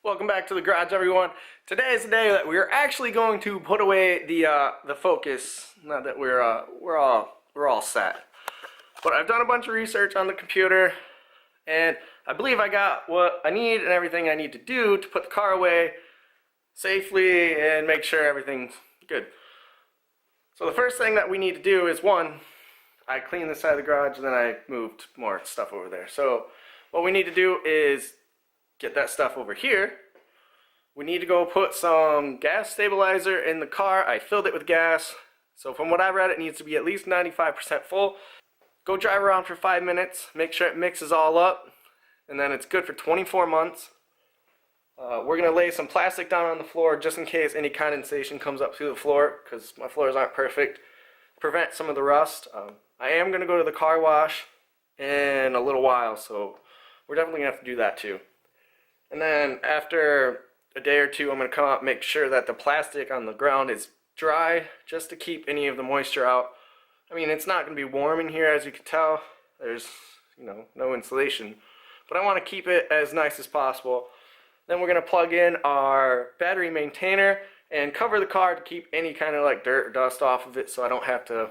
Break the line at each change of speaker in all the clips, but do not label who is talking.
Welcome back to the garage, everyone. Today is the day that we're actually going to put away the Focus. Now that we're all set. But I've done a bunch of research on the computer, and I believe I got what I need and everything I need to do to put the car away safely and make sure everything's good. So the first thing that we need to do is, one, I cleaned this side of the garage and then I moved more stuff over there. So what we need to do is get that stuff over here. We need to go put some gas stabilizer in the car. I filled it with gas. So from what I read, it needs to be at least 95% full. Go drive around for 5 minutes, make sure it mixes all up, and then it's good for 24 months. We're going to lay some plastic down on the floor just in case any condensation comes up through the floor, because my floors aren't perfect. Prevent some of the rust. I am going to go to the car wash in a little while, so we're definitely going to have to do that too. And then after a day or two, I'm going to come out and make sure that the plastic on the ground is dry, just to keep any of the moisture out. I mean, it's not going to be warm in here, as you can tell. There's, no insulation. But I want to keep it as nice as possible. Then we're going to plug in our battery maintainer and cover the car to keep any kind of like dirt or dust off of it, so I don't have to,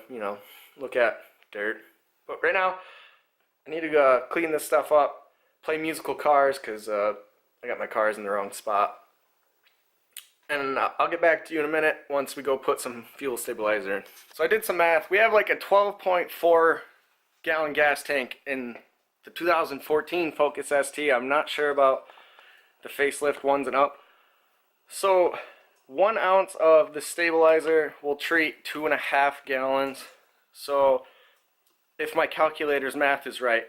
look at dirt. But right now, I need to clean this stuff up, play musical cars, because I got my cars in the wrong spot. And I'll get back to you in a minute once we go put some fuel stabilizer in. So I did some math. We have like a 12.4 gallon gas tank in the 2014 Focus ST. I'm not sure about the facelift ones and up. So 1 ounce of the stabilizer will treat 2.5 gallons. So if my calculator's math is right,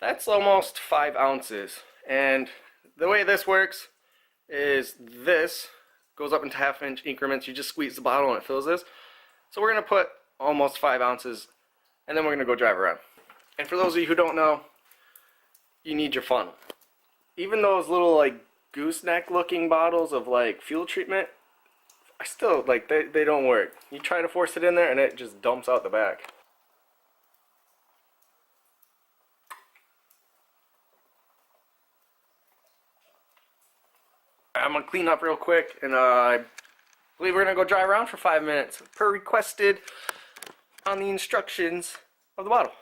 that's almost 5 ounces. And the way this works is this goes up into half-inch increments. You just squeeze the bottle and it fills this. So we're going to put almost 5 ounces, and then we're going to go drive around. And for those of you who don't know, you need your funnel. Even those little like gooseneck looking bottles of like fuel treatment, I still like they don't work. You try to force it in there and it just dumps out the back. I'm gonna clean up real quick, and I believe we're gonna go drive around for 5 minutes per requested on the instructions of the bottle.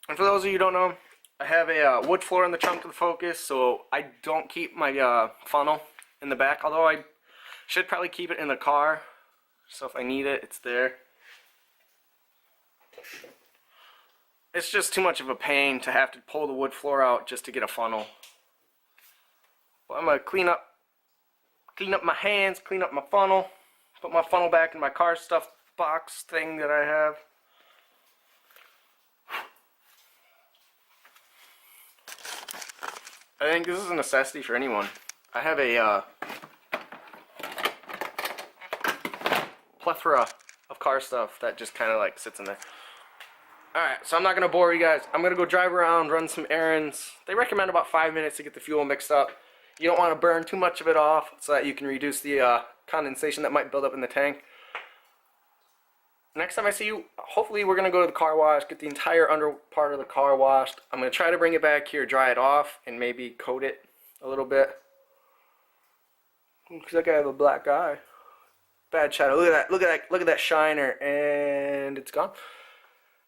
And for those of you who don't know, I have a wood floor in the trunk of the Focus, so I don't keep my funnel in the back, although I should probably keep it in the car, so if I need it, it's there. It's just too much of a pain to have to pull the wood floor out just to get a funnel. But I'm gonna clean up my hands, clean up my funnel, put my funnel back in my car stuff box thing that I have. I think this is a necessity for anyone. I have a plethora of car stuff that just kind of like sits in there. Alright, so I'm not going to bore you guys. I'm going to go drive around, run some errands. They recommend about 5 minutes to get the fuel mixed up. You don't want to burn too much of it off so that you can reduce the condensation that might build up in the tank. Next time I see you, hopefully we're going to go to the car wash, get the entire under part of the car washed. I'm going to try to bring it back here, dry it off, and maybe coat it a little bit. Because that guy has a black eye. Bad shadow. Look at that, look at that shiner, and it's gone.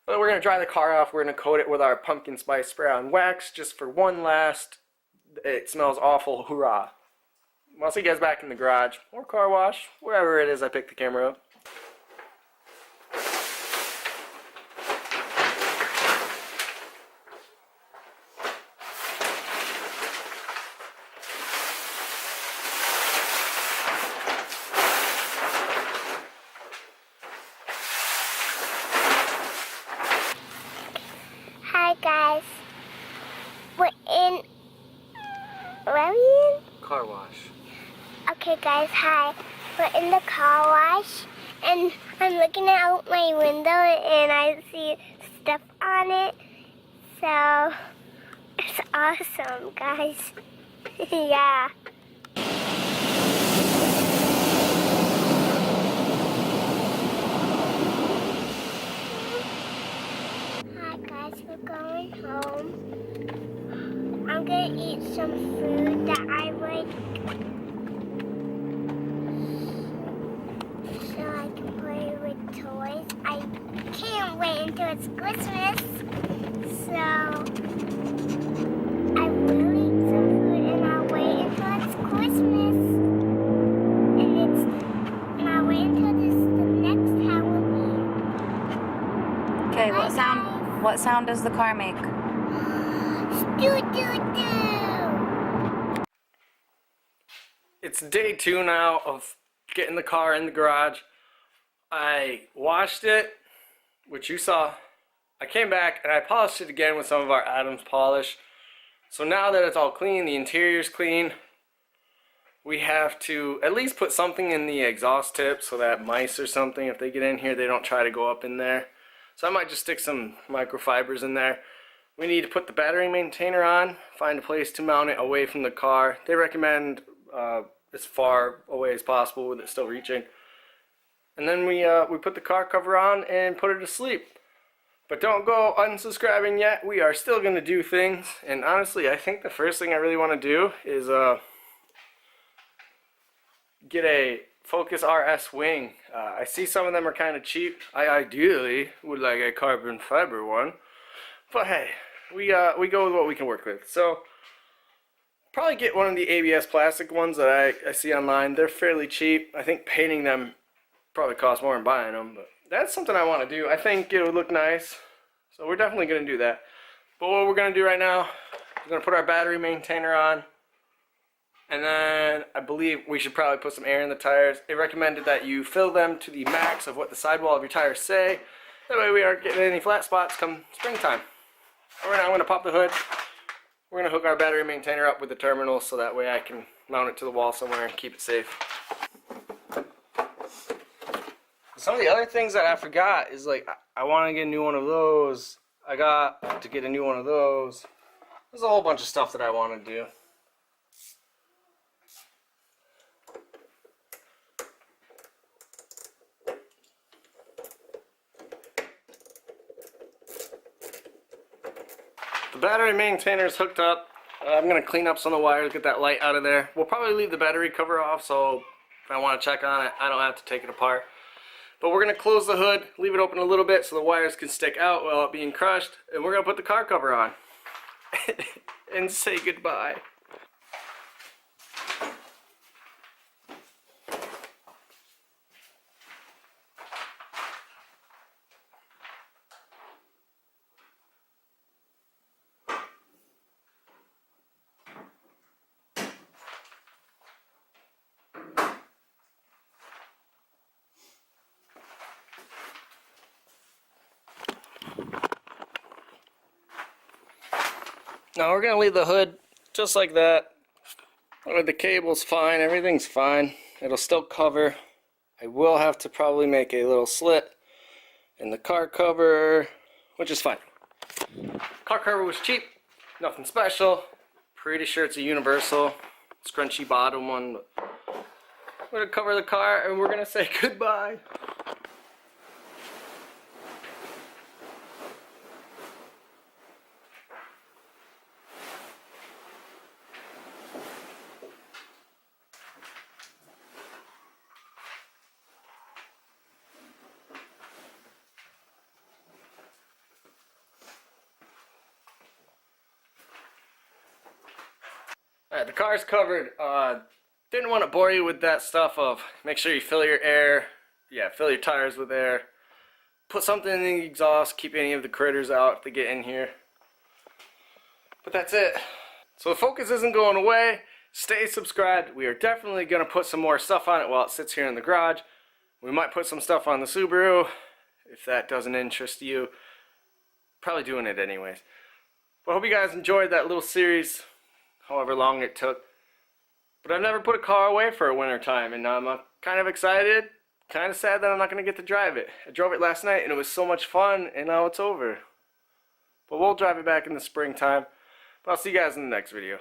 But we're going to dry the car off. We're going to coat it with our pumpkin spice spray on wax just for one last, it smells awful, hurrah. I'll see you guys back in the garage or car wash, wherever it is I pick the camera up.
Hi guys, where are we in?
Car wash.
Okay guys, hi. We're in the car wash and I'm looking out my window and I see stuff on it. So, it's awesome guys. Yeah. Hi guys, we're going home. I'm gonna eat some food that I would until it's Christmas. So I will eat some food and I'll wait until it's Christmas. And I'll wait until the next Halloween.
Okay,
Bye,
what sound does the car make?
Doo-doo-doo.
It's day 2 now of getting the car in the garage. I washed it, which you saw. I came back and I polished it again with some of our Adams polish. So now that it's all clean, the interior's clean, we have to at least put something in the exhaust tip so that mice or something, if they get in here, they don't try to go up in there. So I might just stick some microfibers in there. We need to put the battery maintainer on, find a place to mount it away from the car. They recommend as far away as possible with it still reaching. And then we put the car cover on and put it to sleep. But don't go unsubscribing yet. We are still going to do things. And honestly, I think the first thing I really want to do is get a Focus RS wing. I see some of them are kind of cheap. I ideally would like a carbon fiber one. But hey, we go with what we can work with. So probably get one of the ABS plastic ones that I see online. They're fairly cheap. I think painting them probably costs more than buying them, but that's something I want to do. I think it would look nice, so we're definitely going to do that. But what we're going to do right now, we're going to put our battery maintainer on, and then I believe we should probably put some air in the tires. It recommended that you fill them to the max of what the sidewall of your tires say. That way we aren't getting any flat spots come springtime. Right now I'm going to pop the hood. We're going to hook our battery maintainer up with the terminal so that way I can mount it to the wall somewhere and keep it safe. Some of the other things that I forgot is like I want to get a new one of those. I got to get a new one of those. There's a whole bunch of stuff that I want to do. The battery maintainer is hooked up. I'm going to clean up some of the wires, get that light out of there. We'll probably leave the battery cover off, so if I want to check on it, I don't have to take it apart. But we're going to close the hood, leave it open a little bit so the wires can stick out while it being crushed, and we're going to put the car cover on and say goodbye. Now we're going to leave the hood just like that. The cable's fine, everything's fine. It'll still cover. I will have to probably make a little slit in the car cover, which is fine. Car cover was cheap, nothing special. Pretty sure it's a universal scrunchy bottom one. But we're going to cover the car and we're going to say goodbye. Alright, the car's covered. Didn't want to bore you with that stuff of make sure you fill your air. Yeah, fill your tires with air. Put something in the exhaust, keep any of the critters out if they get in here. But that's it. So the Focus isn't going away. Stay subscribed. We are definitely going to put some more stuff on it while it sits here in the garage. We might put some stuff on the Subaru if that doesn't interest you. Probably doing it anyways. But I hope you guys enjoyed that little series, however long it took. But I've never put a car away for a winter time, and I'm kind of excited, kind of sad that I'm not going to get to drive it. I drove it last night and it was so much fun, and now it's over. But we'll drive it back in the springtime. But I'll see you guys in the next video.